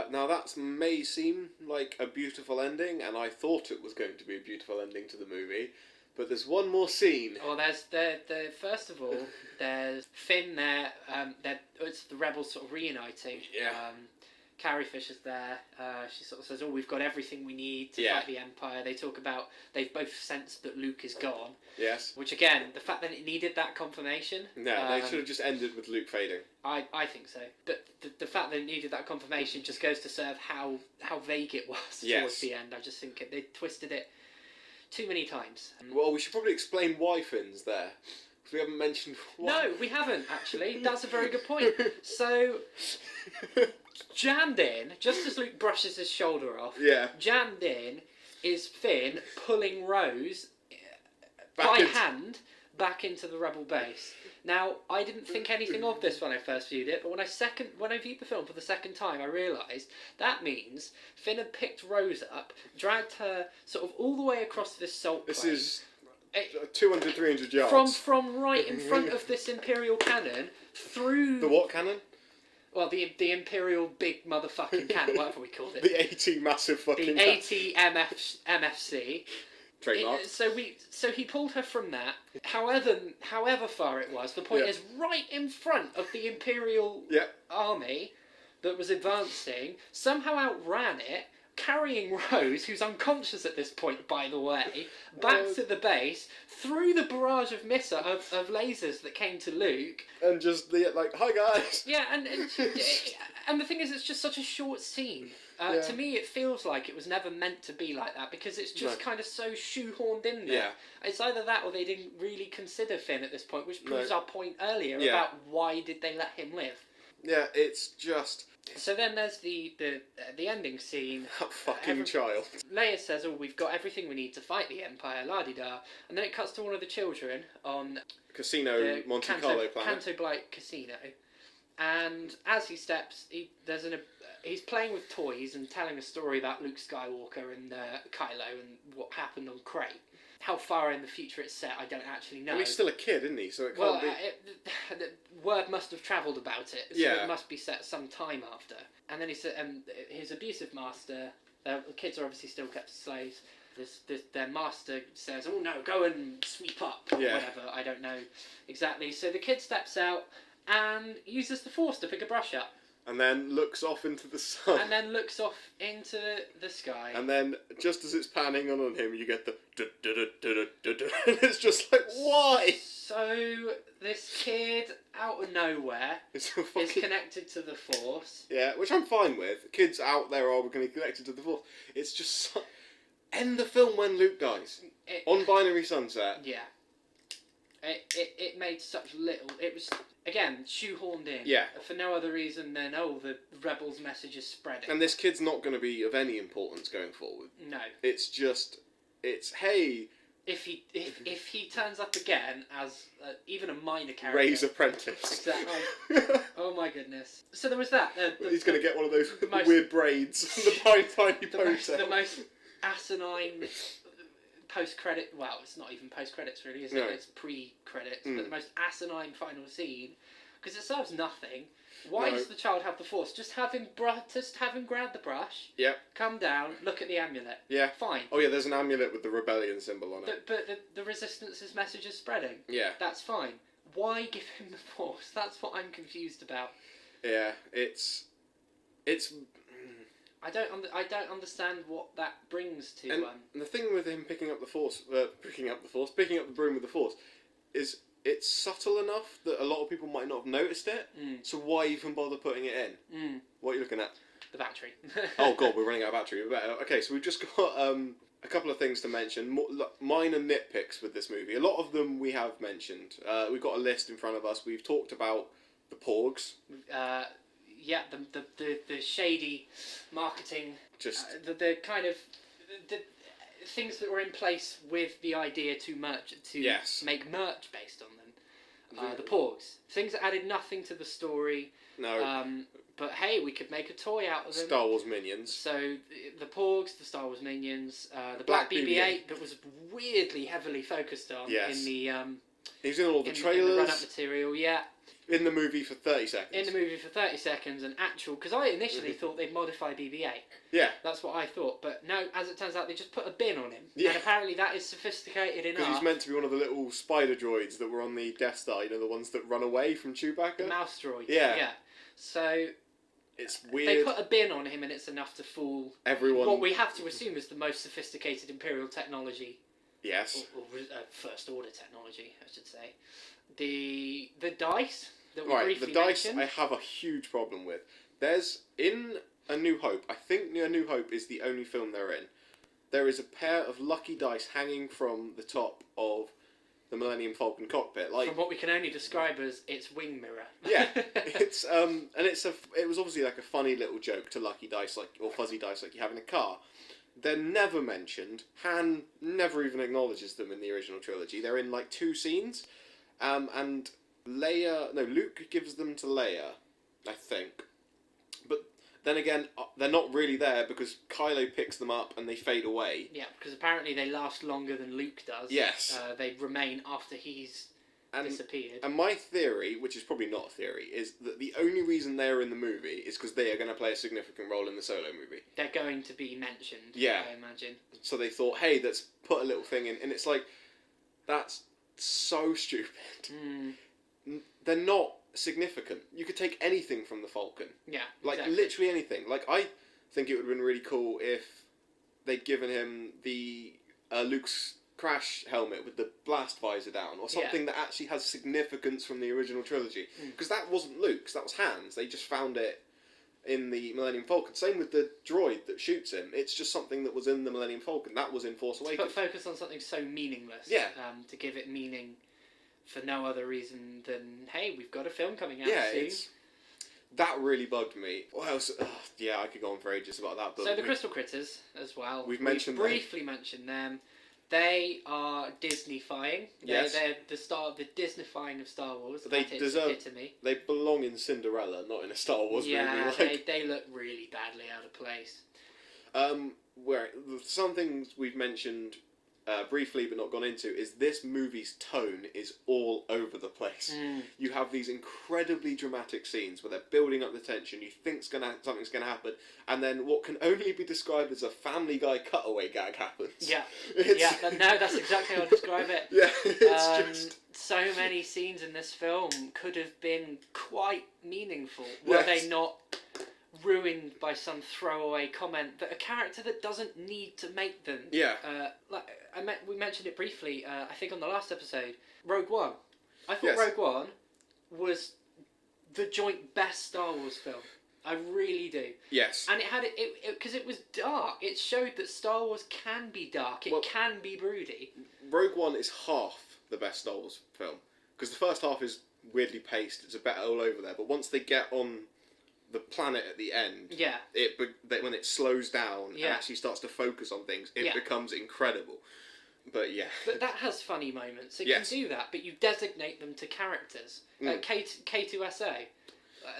now that may seem like a beautiful ending, and I thought it was going to be a beautiful ending to the movie, but there's one more scene. Well, first of all, there's Finn there. It's the rebels sort of reuniting. Yeah. Carrie Fisher's there. She sort of says, "Oh, we've got everything we need to fight the Empire." They talk about they've both sensed that Luke is gone. Yes. Which again, the fact that it needed that confirmation. No, they should have just ended with Luke fading. I think so. But the fact that it needed that confirmation just goes to serve how vague it was towards the end. I just think they twisted it too many times. Well, we should probably explain why Finn's there. Because we haven't mentioned why. No, we haven't, actually. That's a very good point. So, jammed in, just as Luke brushes his shoulder off, jammed in is Finn pulling Rose hand back into the rebel base. Now, I didn't think anything of this when I first viewed it, but when I viewed the film for the second time, I realised that means Finn had picked Rose up, dragged her sort of all the way across this salt plain. This is 200, 300 yards. From right in front of this Imperial cannon, through... The what cannon? Well, the Imperial big motherfucking cannon, whatever we called it. The AT massive fucking... The AT-MFC. Trademark. So he pulled her from that. However far it was, the point is right in front of the Imperial army that was advancing, somehow outran it, carrying Rose, who's unconscious at this point, by the way, back to the base, through the barrage of of lasers that came to Luke. And just, hi guys! Yeah, and the thing is, it's just such a short scene. To me, it feels like it was never meant to be like that, because it's just kind of so shoehorned in there. Yeah. It's either that or they didn't really consider Finn at this point, which proves our point earlier about why did they let him live. Yeah, it's just... So then there's the ending scene. That fucking child. Leia says, "Oh, we've got everything we need to fight the Empire, la-di-da." And then it cuts to one of the children on... Casino Monte Carlo planet. Canto Blight Casino. And as he steps, he's playing with toys and telling a story about Luke Skywalker and Kylo and what happened on Crate. How far in the future it's set, I don't actually know. Well, he's still a kid, isn't he? So it can't be... the word must have travelled about it, so it must be set some time after. And then he said, his abusive master, the kids are obviously still kept as slaves. Their master says, "Oh no, go and sweep up," or whatever, I don't know exactly. So the kid steps out and uses the Force to pick a brush up. And then looks off into the sun. And then looks off into the sky. And then, just as it's panning on him, you get the... And it's just like, why? So, this kid, out of nowhere, is connected to the Force. Yeah, which I'm fine with. Kids out there are going to be connected to the Force. It's just... End the film when Luke dies. On Binary Sunset. Yeah. It made such little... It was... Again, shoehorned in. Yeah. For no other reason than, the rebels' message is spreading. And this kid's not going to be of any importance going forward. No. It's just... hey... If he turns up again as even a minor character... Ray's apprentice. Exactly. Oh my goodness. So there was that. He's going to get one of those weird braids. The tiny ponytail. The most asinine... post-credit... Well, it's not even post-credits, really, is it? No. It's pre-credits. But the most asinine final scene, because it serves nothing. Why does the child have the Force? Just have him grab the brush, come down, look at the amulet. Yeah. Fine. Oh, yeah, there's an amulet with the rebellion symbol on it. But the Resistance's message is spreading. Yeah. That's fine. Why give him the Force? That's what I'm confused about. Yeah, it's... I don't understand what that brings to. And the thing with him picking up the broom with the Force, is it's subtle enough that a lot of people might not have noticed it. So why even bother putting it in? What are you looking at? The battery. Oh god, we're running out of battery. Okay, so we've just got a couple of things to mention. Minor nitpicks with this movie. A lot of them we have mentioned. We've got a list in front of us. We've talked about the Porgs. Yeah, the shady marketing, the kind of the things that were in place with the idea to make merch based on them. The Porgs, things that added nothing to the story. No. But hey, we could make a toy out of them. Star Wars minions. So the Porgs, the Star Wars minions, the Black BB-8 that was weirdly heavily focused on in the. He's in all the trailers. In the run-up material, yeah. In the movie for 30 seconds. In the movie for 30 seconds, and because I initially thought they'd modify BB-8. Yeah. That's what I thought, but no, as it turns out, they just put a bin on him. Yeah. And apparently that is sophisticated enough. Because he's meant to be one of the little spider droids that were on the Death Star, you know, the ones that run away from Chewbacca? The mouse droids. Yeah. Yeah. So... It's weird. They put a bin on him and it's enough to fool... everyone. What we have to assume is the most sophisticated Imperial technology. Yes. Or First Order technology, I should say. The dice... the dice I have a huge problem with. There's, in A New Hope, I think A New Hope is the only film they're in, there is a pair of lucky dice hanging from the top of the Millennium Falcon cockpit. From what we can only describe as its wing mirror. Yeah, it's it was obviously like a funny little joke to lucky dice, or fuzzy dice like you have in a car. They're never mentioned. Han never even acknowledges them in the original trilogy. They're in like 2 scenes, and Luke gives them to Leia, I think. But then again, they're not really there because Kylo picks them up and they fade away. Yeah, because apparently they last longer than Luke does. Yes. They remain after he's disappeared. And my theory, which is probably not a theory, is that the only reason they're in the movie is because they are going to play a significant role in the Solo movie. They're going to be mentioned, yeah. I imagine. So they thought, hey, let's put a little thing in. And it's like, that's so stupid. They're not significant. You could take anything from the Falcon. Yeah, like exactly. literally anything. Like I think it would have been really cool if they'd given him the Luke's crash helmet with the blast visor down, or something that actually has significance from the original trilogy. Because that wasn't Luke's, that was Han's. They just found it in the Millennium Falcon. Same with the droid that shoots him. It's just something that was in the Millennium Falcon. That was in Force Awakens. But focus on something so meaningless. Yeah. To give it meaning for no other reason than, hey, we've got a film coming out soon. That really bugged me. What else? Yeah, I could go on for ages about that. But so the Crystal Critters as well. We've briefly mentioned them. They are Disney-fying. Yes. They're the Disney-fying of Star Wars. They deserve. Epitome. They belong in Cinderella, not in a Star Wars movie. Yeah, Like, they look really badly out of place. Where some things we've mentioned briefly but not gone into is this movie's tone is all over the place. You have these incredibly dramatic scenes where they're building up the tension. You think something's going to happen, and then what can only be described as a Family Guy cutaway gag happens. Yeah, that's exactly how I describe it. Yeah, it's just so many scenes in this film could have been quite meaningful. Were they not ruined by some throwaway comment that a character that doesn't need to make them? Yeah. We mentioned it briefly. I think on the last episode, Rogue One. I thought Rogue One was the joint best Star Wars film. I really do. Yes. And it had because it was dark. It showed that Star Wars can be dark. It can be broody. Rogue One is half the best Star Wars film because the first half is weirdly paced. It's a bit all over there, but once they get on the planet at the end, when it slows down and actually starts to focus on things, it becomes incredible. But but that has funny moments. It can do that, but you designate them to characters. K2SO,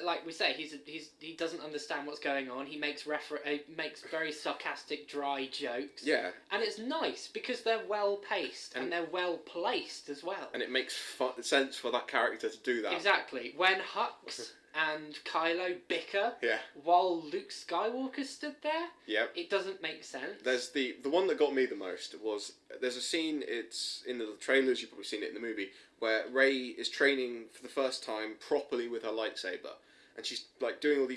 like we say, he doesn't understand what's going on. He makes very sarcastic, dry jokes. Yeah, and it's nice because they're well paced and they're well placed as well. And it makes sense for that character to do that. Exactly. When Hux and Kylo bicker while Luke Skywalker stood there, it doesn't make sense. There's the one that got me the most was there's a scene, it's in the trailers, you've probably seen it in the movie, where Rey is training for the first time properly with her lightsaber, and she's like doing all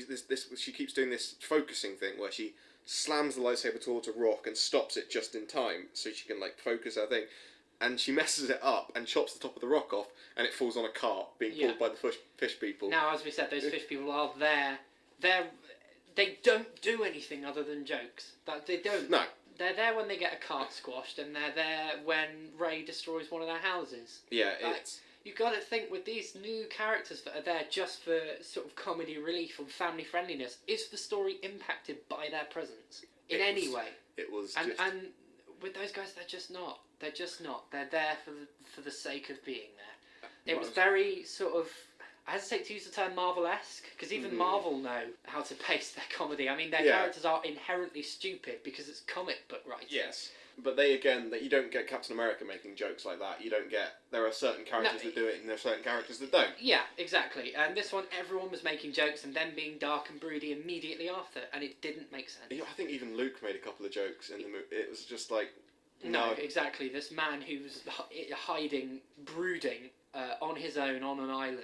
she keeps doing this focusing thing where she slams the lightsaber towards a rock and stops it just in time so she can like focus her thing. And she messes it up and chops the top of the rock off, and it falls on a cart being pulled by the fish people. Now, as we said, those fish people are there. They don't do anything other than jokes. They don't. No. They're there when they get a cart squashed, and they're there when Rey destroys one of their houses. Yeah, it's... You've got to think with these new characters that are there just for sort of comedy relief and family friendliness, is the story impacted by their presence in any way? It was and with those guys, they're just not. They're just not. They're there for the sake of being there. It was very sort of, I hesitate to use the term Marvel-esque, because even Marvel know how to pace their comedy. I mean, their characters are inherently stupid because it's comic book writing. Yes. But you don't get Captain America making jokes like that. You don't get, there are certain characters that do it and there are certain characters that don't. Yeah, exactly. And this one, everyone was making jokes and then being dark and broody immediately after, and it didn't make sense. I think even Luke made a couple of jokes in the movie. It was just like... No, exactly. This man who was hiding, brooding on his own on an island.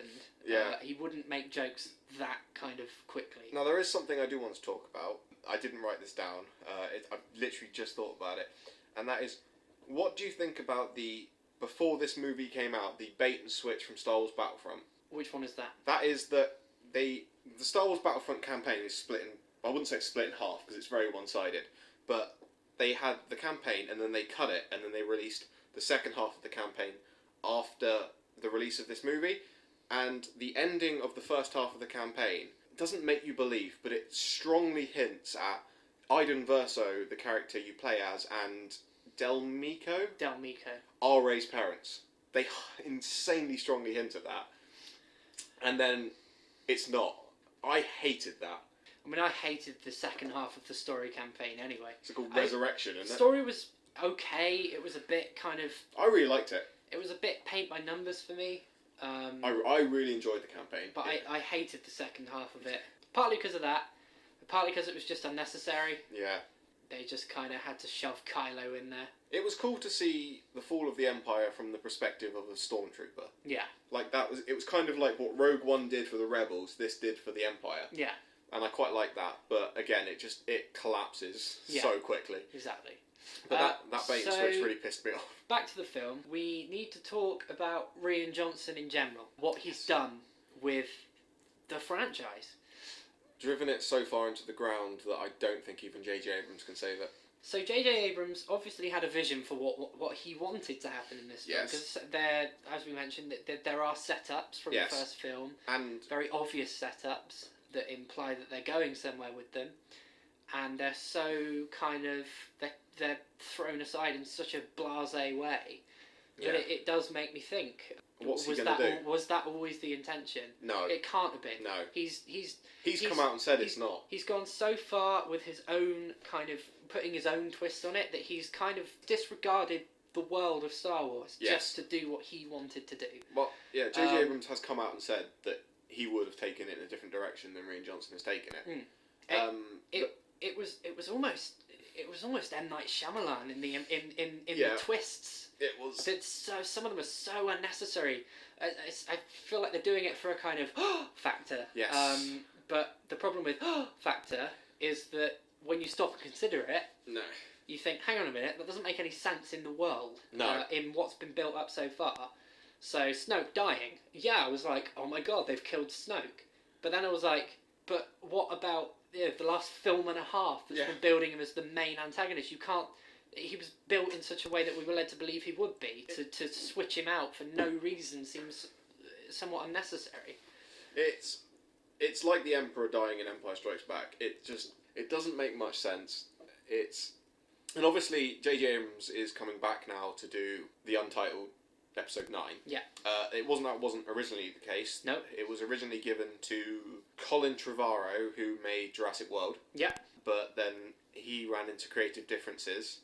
He wouldn't make jokes that kind of quickly. Now, there is something I do want to talk about. I didn't write this down. I literally just thought about it. And that is, what do you think about before this movie came out, the bait and switch from Star Wars Battlefront? Which one is that? That is that the Star Wars Battlefront campaign is split in, I wouldn't say split in half because it's very one-sided, but they had the campaign and then they cut it and then they released the second half of the campaign after the release of this movie, and the ending of the first half of the campaign doesn't make you believe, but it strongly hints at Iden Verso, the character you play as, and Del Meeko are Rey's parents. They insanely strongly hint at that. And then it's not. I hated that. I mean, I hated the second half of the story campaign anyway. It's called Resurrection, isn't it? The story was okay. It was a bit kind of... I really liked it. It was a bit paint by numbers for me. I really enjoyed the campaign. But I hated the second half of it. Partly because of that, partly because it was just unnecessary. Yeah. They just kind of had to shove Kylo in there. It was cool to see the fall of the Empire from the perspective of a stormtrooper. Yeah. Like it was kind of like what Rogue One did for the Rebels, this did for the Empire. Yeah. And I quite like that, but again, it collapses so quickly. Exactly. But that bait and switch really pissed me off. Back to the film, we need to talk about Rian Johnson in general. What he's done with the franchise. Driven it so far into the ground that I don't think even J.J. Abrams can save it. So J.J. Abrams obviously had a vision for what he wanted to happen in this film. Yes. Because as we mentioned, there are setups from the first film. And very obvious setups that imply that they're going somewhere with them. And they're so kind of... They're thrown aside in such a blasé way that it does make me think... What's he going to do? Was that always the intention? No. It can't have been. No. He's come out and said it's not. He's gone so far with his own kind of putting his own twist on it that he's kind of disregarded the world of Star Wars just to do what he wanted to do. Well, yeah, J.J. Abrams has come out and said that he would have taken it in a different direction than Rian Johnson has taken it. It was almost M. Night Shyamalan in the twists. It was. Some of them are so unnecessary. I feel like they're doing it for a kind of factor. Yes. But the problem with factor is that when you stop and consider it, you think, hang on a minute, that doesn't make any sense in the world. No. In what's been built up so far. So Snoke dying. Yeah, I was like, oh my god, they've killed Snoke. But then I was like, but what about the last film and a half that's been building him as the main antagonist? You can't... He was built in such a way that we were led to believe he would be. To switch him out for no reason seems somewhat unnecessary. It's like the Emperor dying in Empire Strikes Back. It doesn't make much sense. And obviously J.J. Abrams is coming back now to do the Untitled Episode 9. Yeah. That wasn't originally the case. No. It was originally given to Colin Trevorrow, who made Jurassic World. Yeah. But then he ran into creative differences,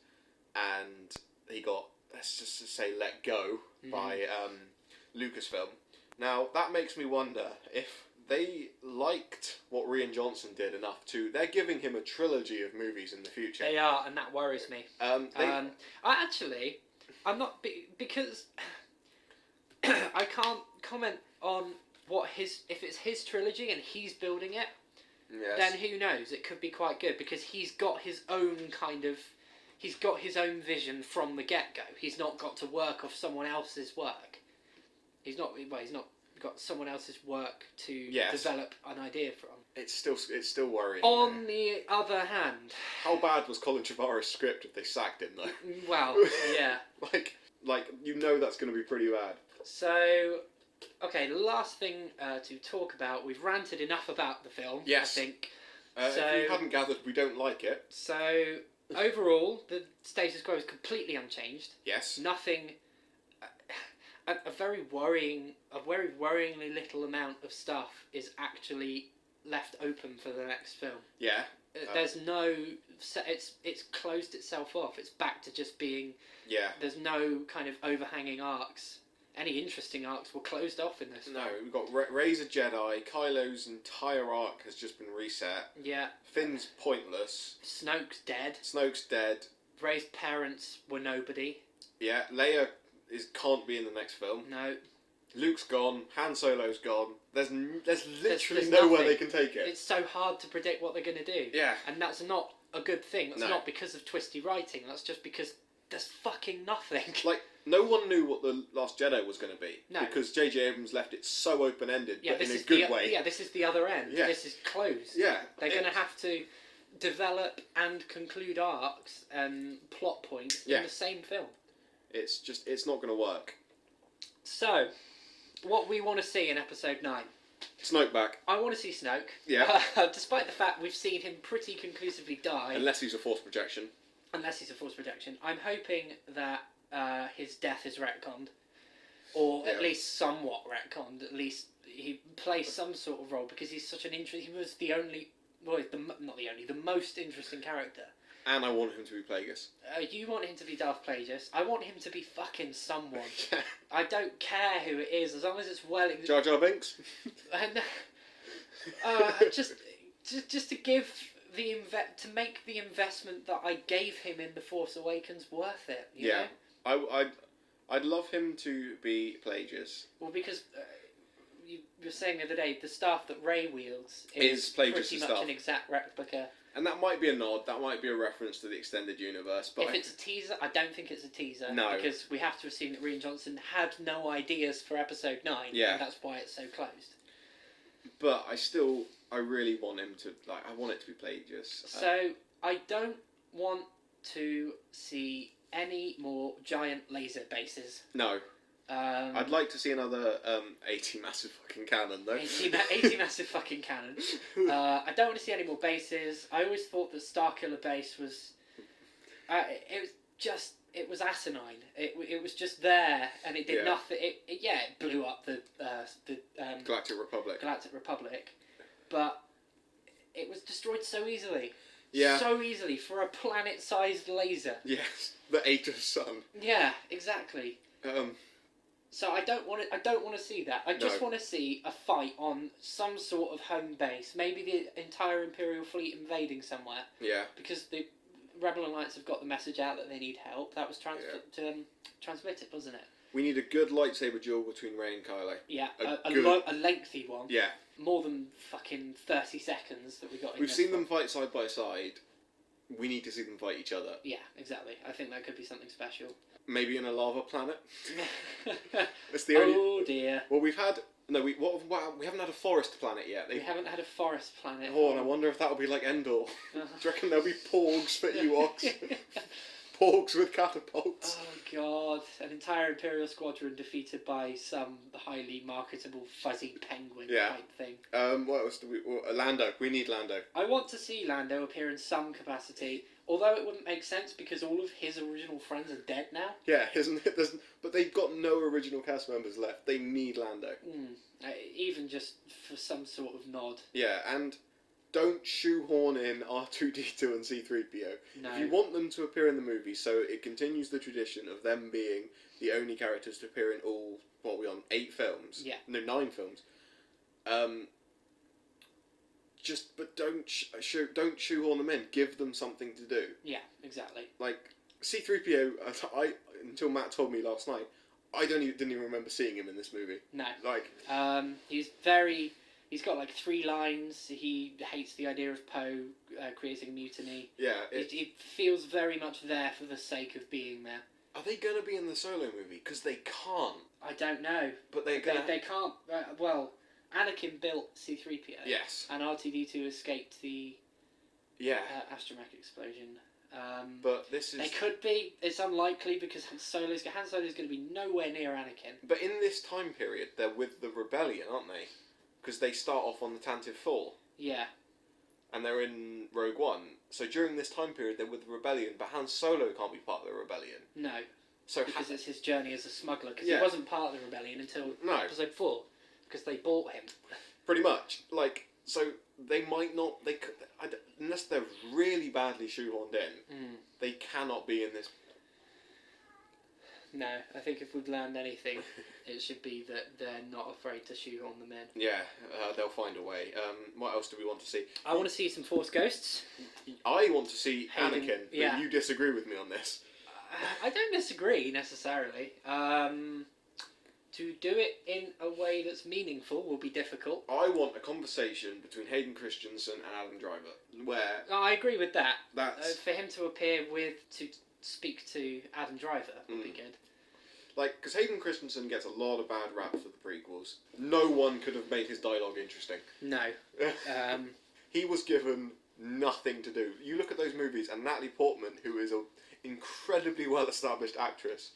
and he got, let's just say, let go by Lucasfilm. Now, that makes me wonder if they liked what Rian Johnson did enough to... They're giving him a trilogy of movies in the future. They are, and that worries me. I'm not... Because I can't comment on if it's his trilogy and he's building it, then who knows? It could be quite good, because he's got his own kind of... He's got his own vision from the get-go. He's not got to work off someone else's work. He's not got someone else's work to develop an idea from. It's still worrying. On the other hand... How bad was Colin Trevorrow's script if they sacked him, though? Well, yeah. like you know that's going to be pretty bad. So, okay, the last thing to talk about, we've ranted enough about the film, yes. I think. If you hadn't gathered, we don't like it. So, overall, the status quo is completely unchanged. Yes. Nothing... A very worryingly little amount of stuff is actually left open for the next film. Yeah. There's no... It's closed itself off. It's back to just being... Yeah. There's no kind of overhanging arcs. Any interesting arcs were closed off in this film. No, we've got Rey's a Jedi. Kylo's entire arc has just been reset. Yeah. Finn's pointless. Snoke's dead. Rey's parents were nobody. Yeah. Leia can't be in the next film. No. Luke's gone. Han Solo's gone. There's literally nowhere they can take it. It's so hard to predict what they're going to do. Yeah. And that's not a good thing. That's not because of twisty writing. That's just because there's fucking nothing. Like, no one knew what The Last Jedi was going to be. No. Because J.J. Abrams left it so open-ended, but in a good way. Yeah, this is the other end. Yeah. This is closed. Yeah. They're going to have to develop and conclude arcs and plot points in the same film. It's not going to work. So, what we want to see in Episode 9. Snoke back. I want to see Snoke. Yeah. Despite the fact we've seen him pretty conclusively die. Unless he's a force projection. I'm hoping that his death is retconned. Or at least somewhat retconned. At least he plays some sort of role, because he's such an interesting... He was the only... Well, not the only, the most interesting character And I want him to be Plagueis. You want him to be Darth Plagueis. I want him to be fucking someone. Yeah. I don't care who it is, as long as it's well... Jar Jar Binks? And, just to give to make the investment that I gave him in The Force Awakens worth it. You know? I'd love him to be Plagueis. Well, because you were saying the other day, the staff that Rey wields is pretty Plagueis' much staff. an exact replica. And that might be a nod, that might be a reference to the extended universe, but... If it's a teaser, I don't think it's a teaser. No. Because we have to assume that Rian Johnson had no ideas for Episode 9, yeah. and that's why it's so closed. But I really want him to, I want it to be Plagueis. So, I don't want to see any more giant laser bases. No. I'd like to see another 80 massive fucking cannon, though. 80 massive fucking cannon. I don't want to see any more bases. I always thought that Starkiller Base was... it was asinine. It was just there, and it did nothing. It blew up the Galactic Republic, but it was destroyed so easily. Yeah. So easily for a planet-sized laser. Yes, the Aegis Sun. Yeah, exactly. So I don't want to see that. I just want to see a fight on some sort of home base. Maybe the entire Imperial fleet invading somewhere. Yeah. Because the Rebel Alliance have got the message out that they need help. That was transmitted, wasn't it? We need a good lightsaber duel between Rey and Kylo. Yeah, a lengthy one. Yeah. More than fucking 30 seconds that we got in We've this seen one. them fight side by side. We need to see them fight each other. Yeah, exactly. I think that could be something special. Maybe in a lava planet. It's the only... Oh dear. Well, we've had... No, we haven't had a forest planet yet. We haven't had a forest planet. Oh, and I wonder if that'll be like Endor. Do you reckon there'll be porgs for Ewoks? Porgs with catapults. Oh god, an entire Imperial squadron defeated by some highly marketable fuzzy penguin type thing. What else do we... Lando. We need Lando. I want to see Lando appear in some capacity, although it wouldn't make sense because all of his original friends are dead now. Yeah, isn't it? But they've got no original cast members left. They need Lando. Even just for some sort of nod. Yeah, and don't shoehorn in R2-D2 and C-3PO. No. If you want them to appear in the movie, so it continues the tradition of them being the only characters to appear in all, 8 films? Yeah. No, 9 films. But don't shoehorn them in. Give them something to do. Yeah, exactly. Like, C-3PO, until Matt told me last night, I didn't even remember seeing him in this movie. No. Like... He's got like 3 lines. He hates the idea of Poe creating a mutiny. Yeah. It feels very much there for the sake of being there. Are they going to be in the Solo movie? Because they can't. I don't know. But they can't... Anakin built C-3PO. Yes. And R2-D2 escaped the astromech explosion. But this is... They could be. It's unlikely because Han Solo's going to be nowhere near Anakin. But in this time period, they're with the Rebellion, aren't they? Because they start off on the Tantive 4. Yeah. And they're in Rogue One. So during this time period, they're with the Rebellion, but Han Solo can't be part of the Rebellion. No. So because it's his journey as a smuggler. Because he wasn't part of the Rebellion until Episode 4. Because they bought him. Pretty much. So they might not... unless they're really badly shoehorned in, they cannot be in this... No, I think if we've learned anything, it should be that they're not afraid to shoehorn them in. Yeah, they'll find a way. What else do we want to see? I want to see some Force Ghosts. I want to see Hayden, Anakin, but you disagree with me on this. I don't disagree, necessarily. To do it in a way that's meaningful will be difficult. I want a conversation between Hayden Christensen and Adam Driver, where... I agree with that. That's... for him to appear to speak to Adam Driver would be good. Because Hayden Christensen gets a lot of bad rap for the prequels. No one could have made his dialogue interesting. No. He was given nothing to do. You look at those movies, and Natalie Portman, who is an incredibly well-established actress,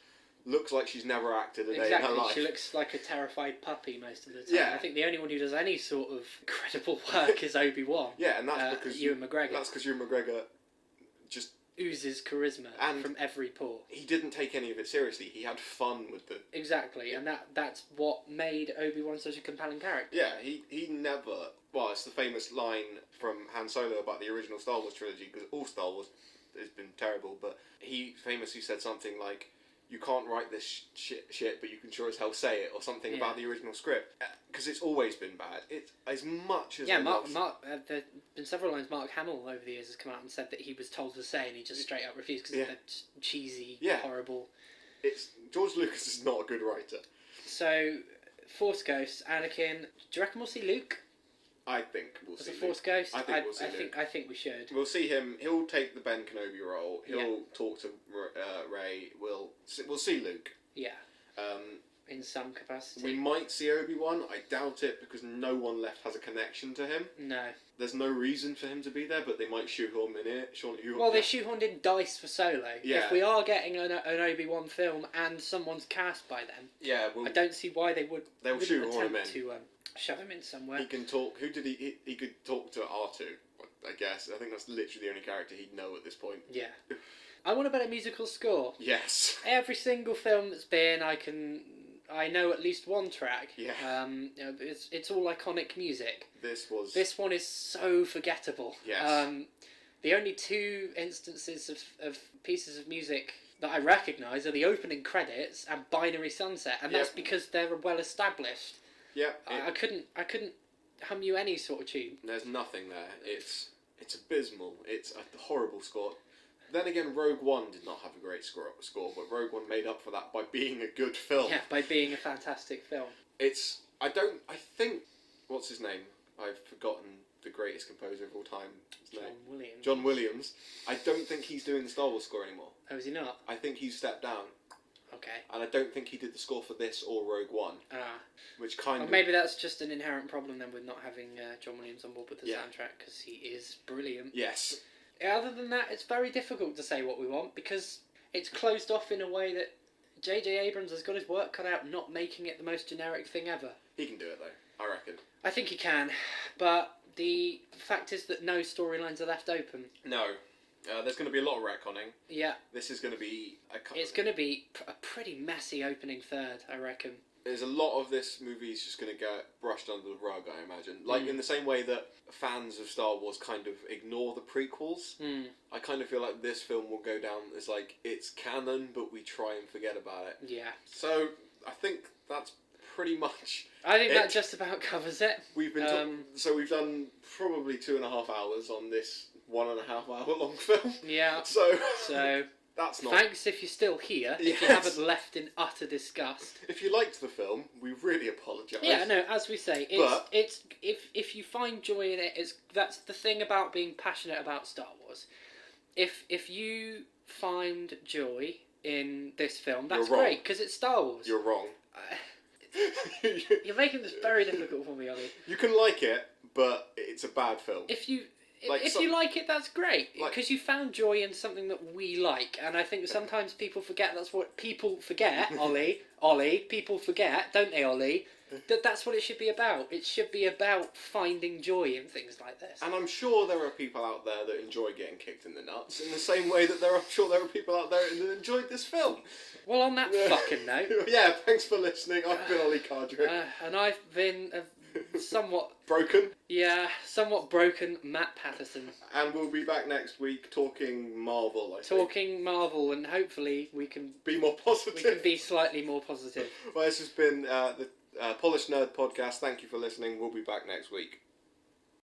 looks like she's never acted a day in her life. She looks like a terrified puppy most of the time. Yeah. I think the only one who does any sort of credible work is Obi-Wan. Yeah, and that's because... Ewan McGregor. That's because Ewan McGregor just... oozes charisma from every pore. He didn't take any of it seriously. He had fun with the... Exactly, and that's what made Obi-Wan such a compelling character. Yeah, he never... Well, it's the famous line from Han Solo about the original Star Wars trilogy, because all Star Wars... has been terrible, but he famously said something like, "You can't write this shit, but you can sure as hell say it," or something about the original script, because it's always been bad. It's as much as Mark. There've been several lines Mark Hamill over the years has come out and said that he was told to say, and he just straight up refused because they're just cheesy, horrible. George Lucas is not a good writer. So, Force Ghosts, Anakin. Do you reckon we'll see Luke? I think we'll see As a Force Ghost? I think we'll see Luke. I think we should. We'll see him. He'll take the Ben Kenobi role. He'll talk to Rey. We'll see Luke. Yeah. In some capacity. We might see Obi-Wan. I doubt it, because no one left has a connection to him. No. There's no reason for him to be there, but they might shoehorn him in it. Well, they shoehorned in Dice for Solo. Yeah. If we are getting an Obi-Wan film and someone's cast by then, I don't see why they would. They'll shoehorn him in. To shove him in somewhere. He can talk. Who did he? He could talk to R2. I guess. I think that's literally the only character he'd know at this point. Yeah. I want a better musical score. Yes. Every single film that's been, I know at least one track. Yeah. It's all iconic music. This one is so forgettable. Yes. The only two instances of pieces of music that I recognise are the opening credits and Binary Sunset, and that's because they're well established. Yeah. I couldn't hum you any sort of tune. There's nothing there. It's abysmal. It's a horrible score. Then again, Rogue One did not have a great score, but Rogue One made up for that by being a good film. Yeah, by being a fantastic film. I think, what's his name? I've forgotten the greatest composer of all time. John Williams. I don't think he's doing the Star Wars score anymore. Oh, is he not? I think he's stepped down. Okay. And I don't think he did the score for this or Rogue One. Which kind of... maybe that's just an inherent problem then with not having John Williams on board with the soundtrack, because he is brilliant. Yes. Other than that, it's very difficult to say what we want, because it's closed off in a way that J.J. Abrams has got his work cut out not making it the most generic thing ever. He can do it, though. I reckon. I think he can, but the fact is that no storylines are left open. No. There's going to be a lot of retconning. Yeah. This is going to be... It's going to be a pretty messy opening third, I reckon. There's a lot of this movie is just going to get brushed under the rug, I imagine. Like, in the same way that fans of Star Wars kind of ignore the prequels, I kind of feel like this film will go down as, like, it's canon, but we try and forget about it. Yeah. So, I think that's pretty much I think that just about covers it. We've been so we've done probably 2.5 hours on this 1.5 hour long film. Yeah. So that's not... Thanks if you're still here. If you haven't left in utter disgust. If you liked the film, we really apologise. Yeah, no, as we say, it's if you find joy in it, that's the thing about being passionate about Star Wars. If you find joy in this film, that's great, because it's Star Wars. You're wrong. You're making this very difficult for me, Ollie. You can like it, but it's a bad film. If you like it, that's great, because you found joy in something that we like, and I think sometimes people forget that's what people forget. Ollie, people forget, don't they, Ollie? That's what it should be about. It should be about finding joy in things like this. And I'm sure there are people out there that enjoy getting kicked in the nuts, in the same way that I'm sure there are people out there that enjoyed this film. Well, on that fucking note... Yeah, thanks for listening. I've been Ollie Cardrick. And I've been somewhat... broken? Yeah, somewhat broken Matt Patterson. And we'll be back next week talking Marvel, I think. Talking Marvel, and hopefully we can... be more positive. We can be slightly more positive. Well, this has been the Polished Nerd Podcast. Thank you for listening. We'll be back next week.